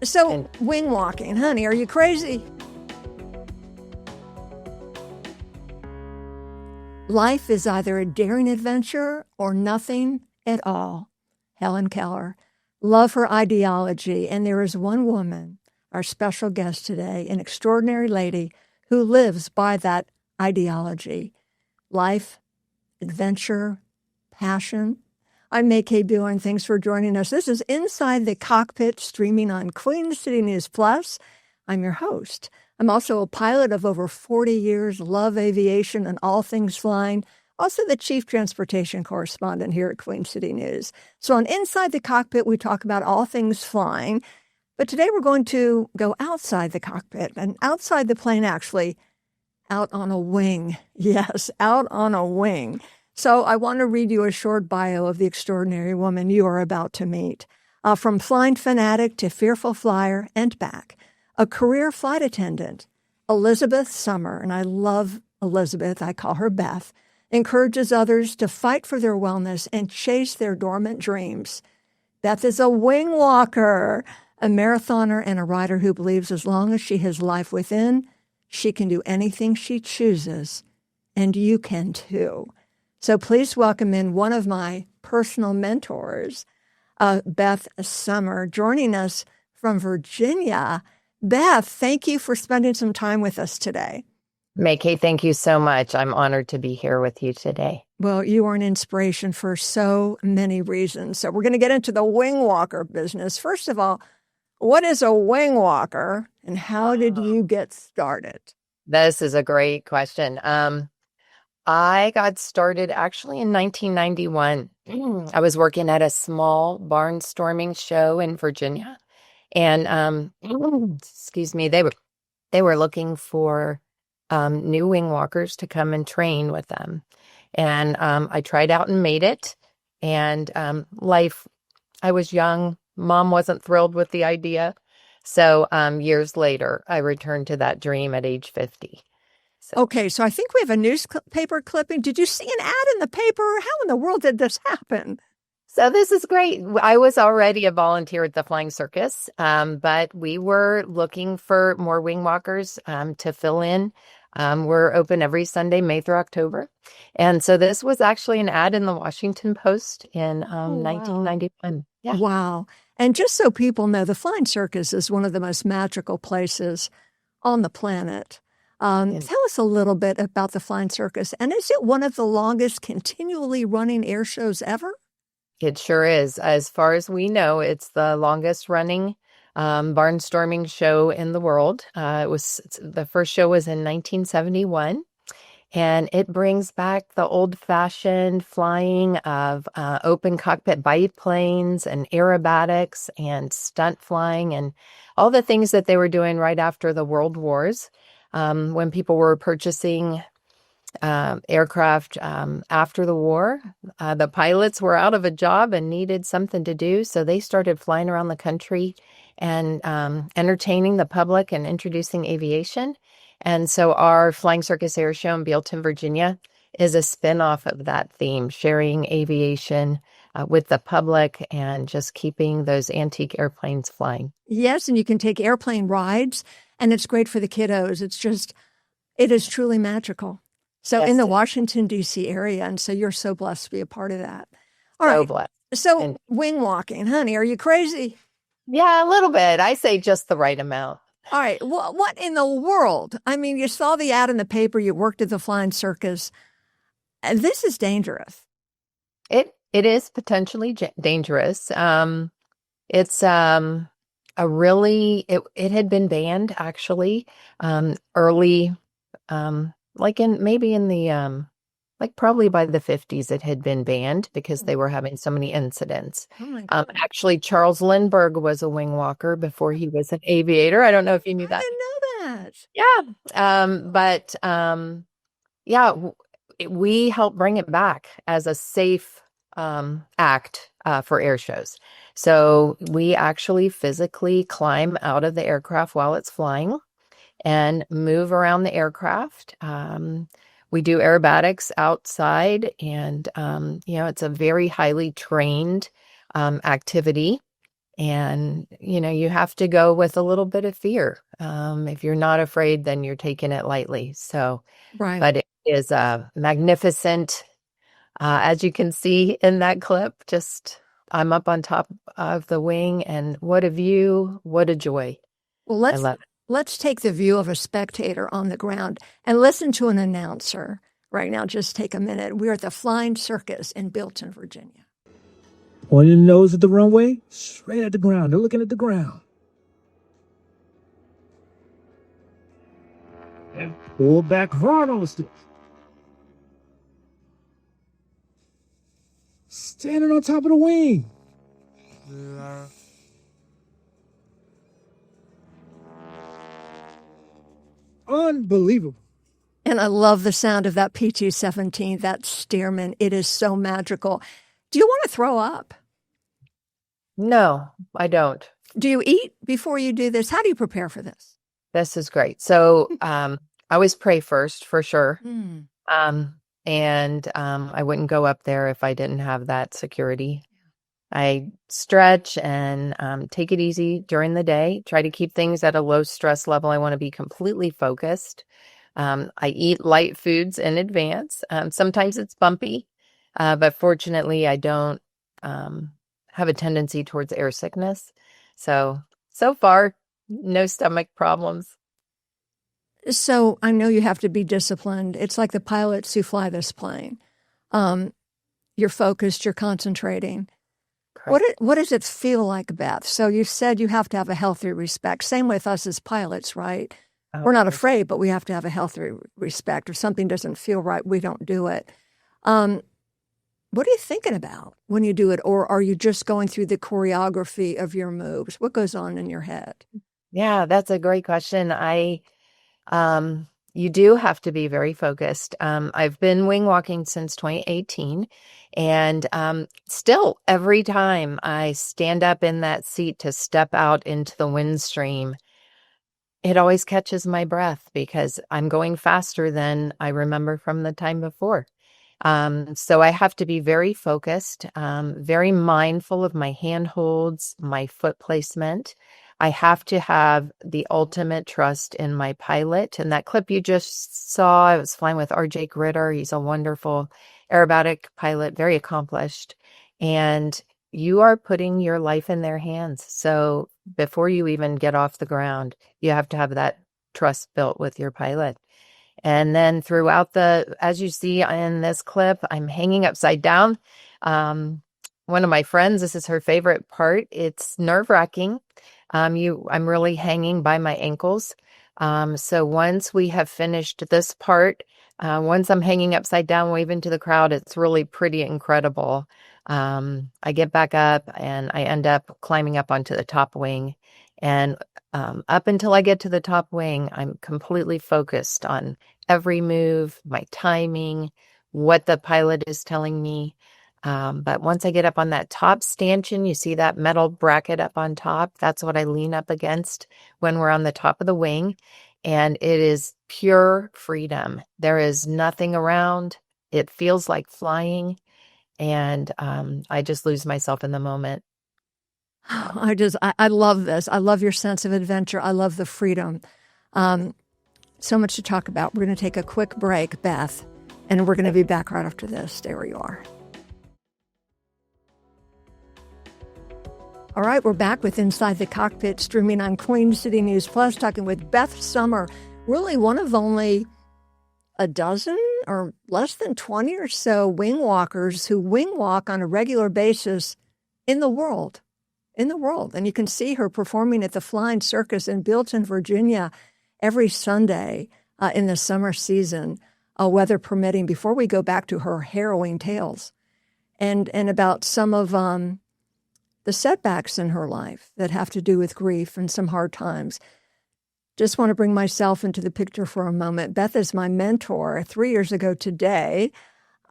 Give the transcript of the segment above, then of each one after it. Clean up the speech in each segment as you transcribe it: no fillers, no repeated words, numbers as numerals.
So, And wing walking, honey, are you crazy? Life is either a daring adventure or nothing at all. Helen Keller. Love her ideology. And there is one woman, our special guest today, an extraordinary lady who lives by that ideology. Life, adventure, passion. I'm May K. Buell, and thanks for joining us. This is Inside the Cockpit, streaming on Queen City News Plus. I'm your host. I'm also a pilot of over 40 years, love aviation and all things flying, also the chief transportation correspondent here at Queen City News. So on Inside the Cockpit, we talk about all things flying, but today we're going to go outside the cockpit and outside the plane, actually, out on a wing. Yes, out on a wing. So I want to read you a short bio of the extraordinary woman you are about to meet. From flying fanatic to fearful flyer and back. A career flight attendant, Elizabeth Summer, and I love Elizabeth, I call her Beth, encourages others to fight for their wellness and chase their dormant dreams. Beth is a wing walker, a marathoner, and a rider who believes as long as she has life within, she can do anything she chooses, and you can too. So please welcome in one of my personal mentors, Beth Summer, joining us from Virginia. Beth, thank you for spending some time with us today. May Kay, thank you so much. I'm honored to be here with you today. Well, you are an inspiration for so many reasons. So we're going to get into the wing walker business. First of all, what is a wing walker and how did you get started? This is a great question. I got started actually in 1991. I was working at a small barnstorming show in Virginia. And excuse me, they were looking for new wing walkers to come and train with them. And I tried out and made it. And I was young. Mom wasn't thrilled with the idea. So years later, I returned to that dream at age 50. Okay, so I think we have a newspaper clipping. Did you see an ad in the paper? How in the world did this happen? So this is great. I was already a volunteer at the Flying Circus, but we were looking for more wing walkers to fill in. We're open every Sunday, May through October. And so this was actually an ad in the Washington Post in 1991. Yeah. Wow. And just so people know, the Flying Circus is one of the most magical places on the planet. Tell us a little bit about the Flying Circus. And is it one of the longest continually running air shows ever? It sure is. As far as we know, it's the longest running barnstorming show in the world. The first show was in 1971, and it brings back the old-fashioned flying of open cockpit biplanes and aerobatics and stunt flying and all the things that they were doing right after the World Wars, when people were purchasing aircraft after the war. The pilots were out of a job and needed something to do, so they started flying around the country and entertaining the public and introducing aviation. And so our Flying Circus Air Show in Bealton, Virginia is a spin-off of that theme, sharing aviation with the public and just keeping those antique airplanes flying. Yes, and you can take airplane rides, and it's great for the kiddos. It is truly magical. So Yes, in the Washington, D.C. area, and so you're so blessed to be a part of that. All so right. blessed. So wing walking, honey, are you crazy? Yeah, a little bit. I say just the right amount. All right. What in the world? I mean, you saw the ad in the paper. You worked at the Flying Circus. And this is dangerous. It is potentially dangerous. It's it had been banned actually early, probably by the 50s it had been banned because they were having so many incidents. Oh my God. Actually, Charles Lindbergh was a wing walker before he was an aviator. I don't know if you knew that. I didn't know that. Yeah. We helped bring it back as a safe act for air shows. So we actually physically climb out of the aircraft while it's flying and move around the aircraft. We do aerobatics outside, and it's a very highly trained activity. And, you have to go with a little bit of fear. If you're not afraid, then you're taking it lightly. So, Right. but it is a magnificent, as you can see in that clip, I'm up on top of the wing, and what a view, what a joy. Well, I love it. let's take the view of a spectator on the ground and listen to an announcer right now. Just take a minute. We're at the Flying Circus in Bilton, Virginia. On your nose at the runway, straight at the ground. They're looking at the ground. And pull back hard on the stick. Standing on top of the wing. Unbelievable. And I love the sound of that PT-17, that Stearman. It is so magical. Do you want to throw up? No, I don't. Do you eat before you do this? How do you prepare for this? This is great. So, I always pray first for sure. Mm. I wouldn't go up there if I didn't have that security. I stretch and take it easy during the day. Try to keep things at a low stress level. I want to be completely focused. I eat light foods in advance. Sometimes it's bumpy, but fortunately I don't have a tendency towards air sickness. So far, no stomach problems. So I know you have to be disciplined. It's like the pilots who fly this plane. You're focused, you're concentrating. Correct. What does it feel like, Beth? So you said you have to have a healthy respect. Same with us as pilots, right? We're not afraid, but we have to have a healthy respect. If something doesn't feel right, we don't do it. What are you thinking about when you do it? Or are you just going through the choreography of your moves? What goes on in your head? Yeah, that's a great question. You do have to be very focused. I've been wing walking since 2018, and still every time I stand up in that seat to step out into the wind stream, it always catches my breath because I'm going faster than I remember from the time before. So I have to be very focused, very mindful of my handholds, my foot placement. I have to have the ultimate trust in my pilot. And that clip you just saw, I was flying with RJ Gritter. He's a wonderful aerobatic pilot, very accomplished. And you are putting your life in their hands. So before you even get off the ground, you have to have that trust built with your pilot. And then throughout as you see in this clip, I'm hanging upside down. One of my friends, this is her favorite part. It's nerve-wracking. I'm really hanging by my ankles. So once we have finished this part, once I'm hanging upside down, waving to the crowd, it's really pretty incredible. I get back up and I end up climbing up onto the top wing. And up until I get to the top wing, I'm completely focused on every move, my timing, what the pilot is telling me. But once I get up on that top stanchion, you see that metal bracket up on top. That's what I lean up against when we're on the top of the wing. And it is pure freedom. There is nothing around. It feels like flying. And I just lose myself in the moment. I love this. I love your sense of adventure. I love the freedom. So much to talk about. We're going to take a quick break, Beth, and we're going to be back right after this. Stay where you are. All right, we're back with Inside the Cockpit, streaming on Queen City News Plus, talking with Beth Sommer, really one of only a dozen or less than 20 or so wing walkers who wing walk on a regular basis in the world. And you can see her performing at the Flying Circus in Bilton, Virginia, every Sunday in the summer season, weather permitting, before we go back to her harrowing tales and about some of the setbacks in her life that have to do with grief and some hard times. Just want to bring myself into the picture for a moment. Beth is my mentor. 3 years ago today,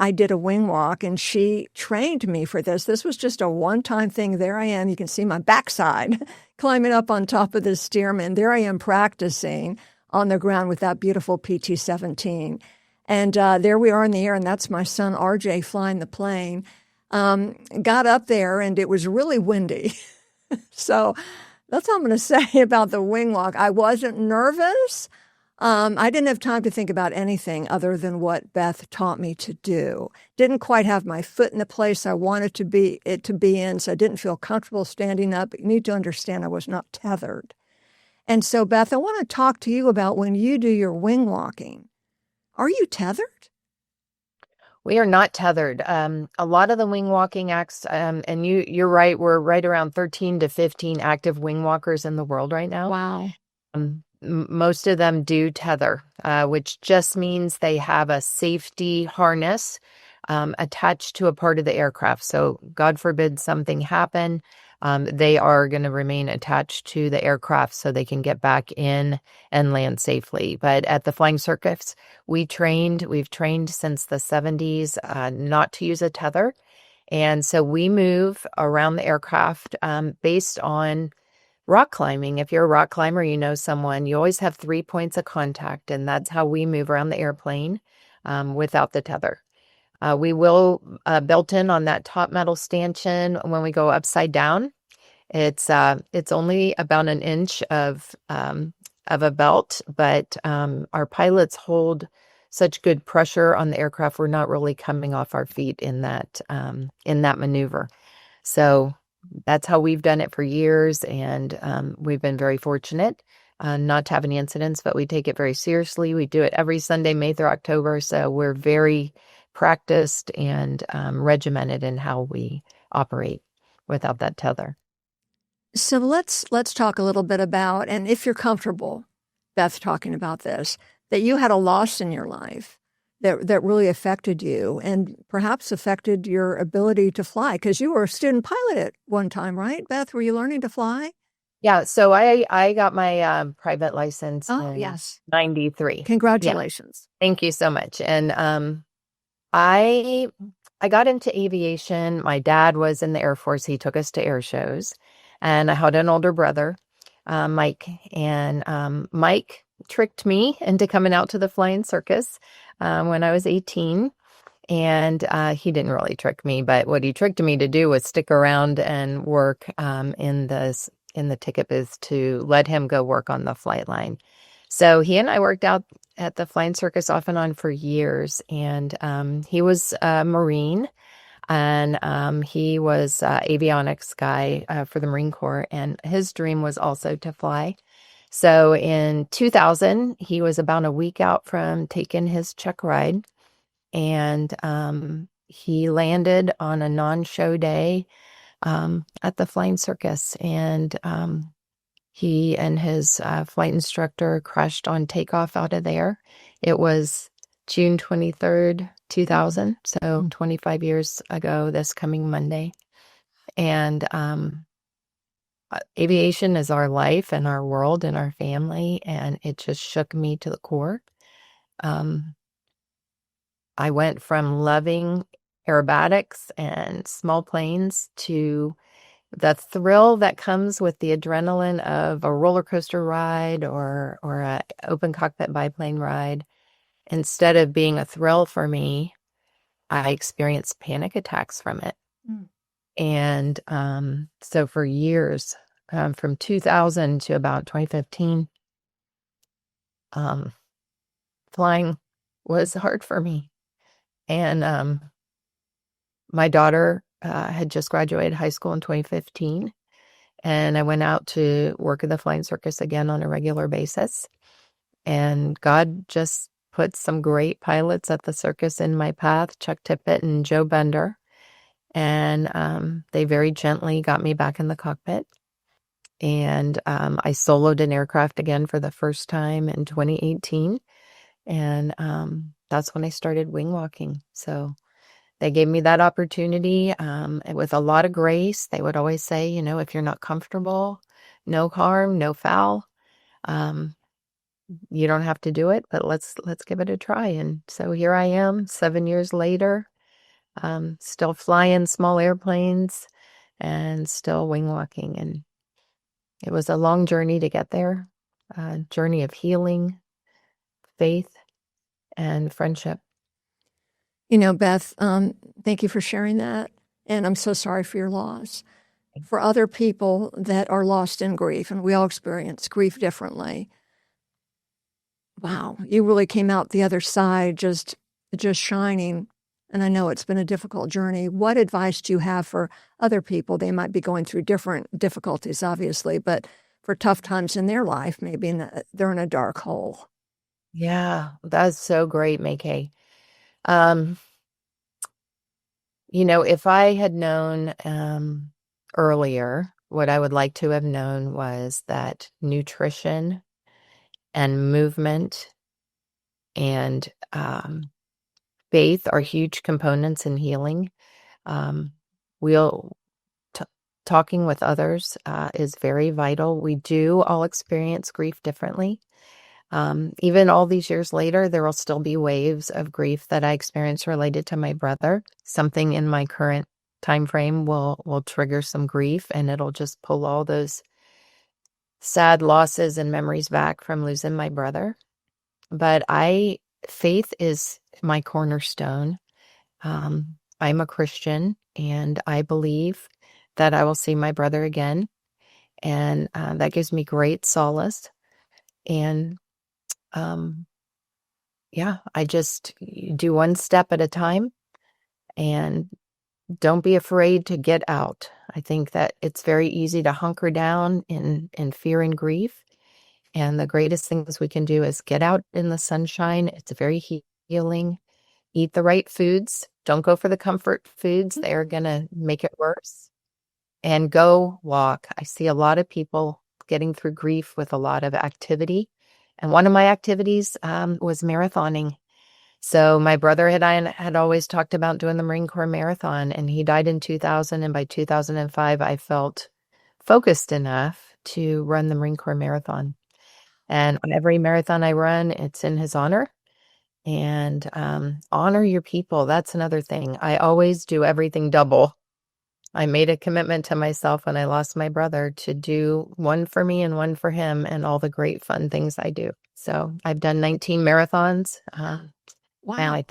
I did a wing walk, and she trained me for this. This was just a one-time thing. There I am. You can see my backside climbing up on top of the Stearman. There I am practicing on the ground with that beautiful PT-17. And there we are in the air, and that's my son, RJ, flying the plane. Got up there, and it was really windy. So that's all I'm going to say about the wing walk. I wasn't nervous. I didn't have time to think about anything other than what Beth taught me to do. Didn't quite have my foot in the place I wanted it to be in, so I didn't feel comfortable standing up. But you need to understand I was not tethered. And so, Beth, I want to talk to you about when you do your wing walking. Are you tethered? We are not tethered. A lot of the wing walking acts, and you're right, we're right around 13 to 15 active wing walkers in the world right now. Wow. Most of them do tether, which just means they have a safety harness attached to a part of the aircraft. So God forbid something happen, they are going to remain attached to the aircraft so they can get back in and land safely. But at the flying circus, we've trained since the 70s not to use a tether. And so we move around the aircraft based on rock climbing. If you're a rock climber, you know someone, you always have 3 points of contact, and that's how we move around the airplane without the tether. We will built in on that top metal stanchion when we go upside down. It's only about an inch of a belt, but our pilots hold such good pressure on the aircraft, we're not really coming off our feet in that maneuver. So that's how we've done it for years, and we've been very fortunate not to have any incidents, but we take it very seriously. We do it every Sunday, May through October, so we're very practiced and regimented in how we operate without that tether. So let's talk a little bit about, and if you're comfortable, Beth, talking about this, that you had a loss in your life that really affected you and perhaps affected your ability to fly, because you were a student pilot at one time, right, Beth? Were you learning to fly? Yeah, so I got my private license in yes. 93. Congratulations. Yeah. Thank you so much. And I got into aviation. My dad was in the Air Force. He took us to air shows. And I had an older brother, Mike. And Mike tricked me into coming out to the flying circus when I was 18. And he didn't really trick me, but what he tricked me to do was stick around and work in the ticket booth to let him go work on the flight line. So he and I worked out at the flying circus off and on for years. And he was a Marine, and he was avionics guy for the Marine Corps. And his dream was also to fly. So in 2000, he was about a week out from taking his check ride. And he landed on a non-show day at the flying circus. And he and his flight instructor crashed on takeoff out of there. It was June 23rd, 2000, so 25 years ago this coming Monday. And aviation is our life and our world and our family, and it just shook me to the core. I went from loving aerobatics and small planes to the thrill that comes with the adrenaline of a roller coaster ride or a open cockpit biplane ride. Instead of being a thrill for me, I experienced panic attacks from it. And so for years, from 2000 to about 2015, flying was hard for me. And my daughter had just graduated high school in 2015, and I went out to work at the flying circus again on a regular basis. And God just put some great pilots at the circus in my path, Chuck Tippett and Joe Bender. And they very gently got me back in the cockpit. And I soloed an aircraft again for the first time in 2018. And that's when I started wing walking. So they gave me that opportunity with a lot of grace. They would always say, if you're not comfortable, no harm, no foul. You don't have to do it, but let's give it a try. And so here I am 7 years later, still flying small airplanes and still wing walking. And it was a long journey to get there, a journey of healing, faith, and friendship. Beth, thank you for sharing that. And I'm so sorry for your loss. for other people that are lost in grief, and we all experience grief differently. Wow, you really came out the other side just shining. And I know it's been a difficult journey. What advice do you have for other people? They might be going through different difficulties, obviously, but for tough times in their life, maybe they're in a dark hole. Yeah, that's so great, May-Kay. If I had known earlier, what I would like to have known was that nutrition and movement and faith are huge components in healing. We'll talking with others is very vital. We do all experience grief differently. Even all these years later, there will still be waves of grief that I experience related to my brother. Something in my current time frame will trigger some grief, and it'll just pull all those sad losses and memories back from losing my brother. But faith is my cornerstone. I'm a Christian, and I believe that I will see my brother again, and that gives me great solace. And I just do one step at a time and don't be afraid to get out. I think that it's very easy to hunker down in fear and grief. And the greatest things we can do is get out in the sunshine. It's very healing. Eat the right foods. Don't go for the comfort foods. They're going to make it worse. And go walk. I see a lot of people getting through grief with a lot of activity. And one of my activities was marathoning. So my brother and I had always talked about doing the Marine Corps Marathon, and he died in 2000. And by 2005, I felt focused enough to run the Marine Corps Marathon. And on every marathon I run, it's in his honor. And honor your people. That's another thing. I always do everything double. I made a commitment to myself when I lost my brother to do one for me and one for him and all the great fun things I do. So I've done 19 marathons. Wow. And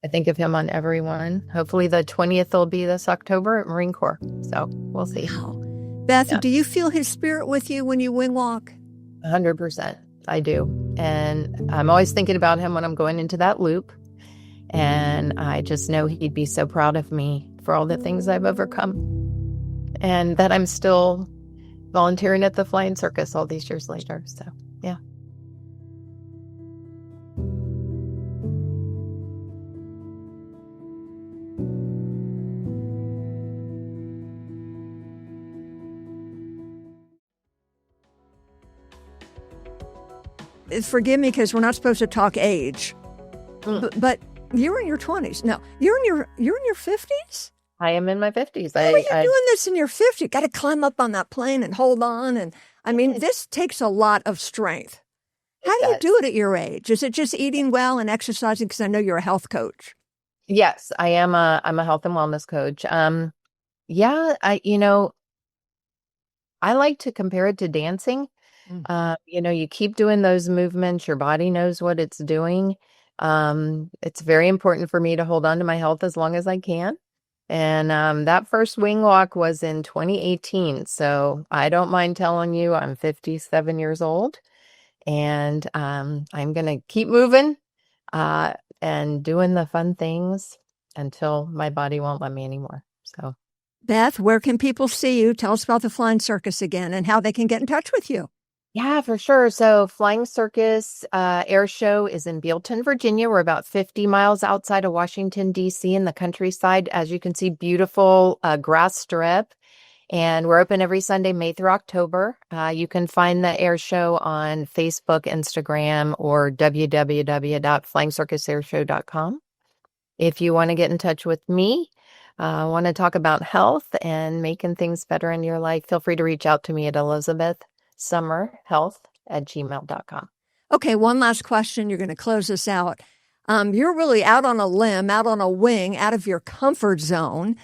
I think of him on every one. Hopefully the 20th will be this October at Marine Corps. So we'll see. Wow. Beth, do you feel his spirit with you when you wing walk? 100%. I do. And I'm always thinking about him when I'm going into that loop. And I just know he'd be so proud of me for all the things I've overcome. And that I'm still volunteering at the flying circus all these years later. So, yeah. Forgive me because we're not supposed to talk age, but you're in your 20s. No, you're in your 50s? I am in my 50s. How are you doing this in your 50s? Got to climb up on that plane and hold on. And I mean, this takes a lot of strength. How do you do it at your age? Is it just eating well and exercising? Because I know you're a health coach. Yes, I'm a health and wellness coach. I like to compare it to dancing. You keep doing those movements, your body knows what it's doing. It's very important for me to hold on to my health as long as I can. And that first wing walk was in 2018. So I don't mind telling you I'm 57 years old, and I'm going to keep moving and doing the fun things until my body won't let me anymore. So, Beth, where can people see you? Tell us about the Flying Circus again and how they can get in touch with you. Yeah, for sure. So Flying Circus Air Show is in Bealton, Virginia. We're about 50 miles outside of Washington, D.C. in the countryside. As you can see, beautiful grass strip. And we're open every Sunday, May through October. You can find the air show on Facebook, Instagram, or www.flyingcircusairshow.com. If you want to get in touch with me, want to talk about health and making things better in your life, feel free to reach out to me at elizabethsummerhealth@gmail.com. Okay, one last question. You're going to close this out. You're really out on a limb, out on a wing, out of your comfort zone.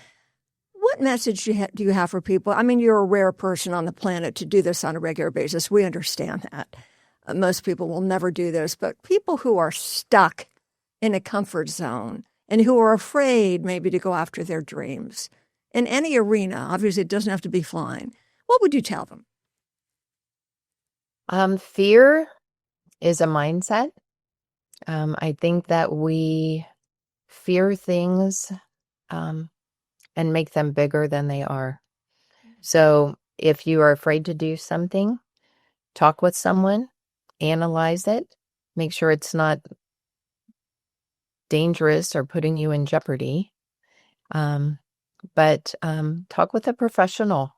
What message do you have for people? I mean, you're a rare person on the planet to do this on a regular basis. We understand that. Most people will never do this, but people who are stuck in a comfort zone and who are afraid maybe to go after their dreams, in any arena, obviously it doesn't have to be flying, what would you tell them? Fear is a mindset. I think that we fear things and make them bigger than they are. So if you are afraid to do something, talk with someone, analyze it, make sure it's not dangerous or putting you in jeopardy. But talk with a professional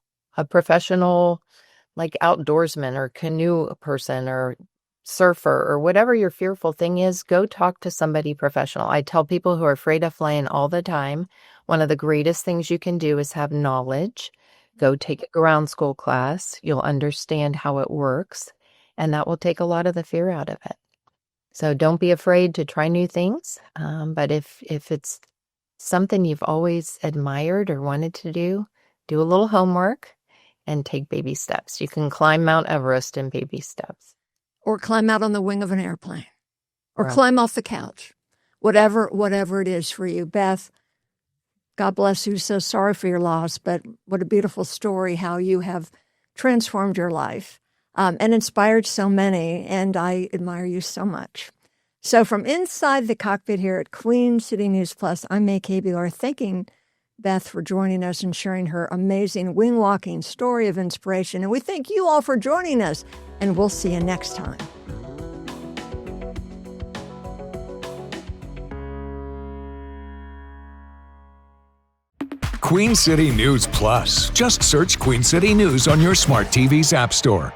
like outdoorsman or canoe person or surfer or whatever your fearful thing is. Go talk to somebody professional. I tell people who are afraid of flying all the time, one of the greatest things you can do is have knowledge. Go take a ground school class. You'll understand how it works, and that will take a lot of the fear out of it. So don't be afraid to try new things. But if it's something you've always admired or wanted to do a little homework and take baby steps. You can climb Mount Everest in baby steps. Or climb out on the wing of an airplane. Or Right. climb off the couch. Whatever it is for you. Beth, God bless you. So sorry for your loss, but what a beautiful story how you have transformed your life and inspired so many, and I admire you so much. So from inside the cockpit here at Queen City News Plus, I'm May Kabilar, thanking Beth for joining us and sharing her amazing wing-walking story of inspiration. And we thank you all for joining us, and we'll see you next time. Queen City News Plus. Just search Queen City News on your smart TV's app store.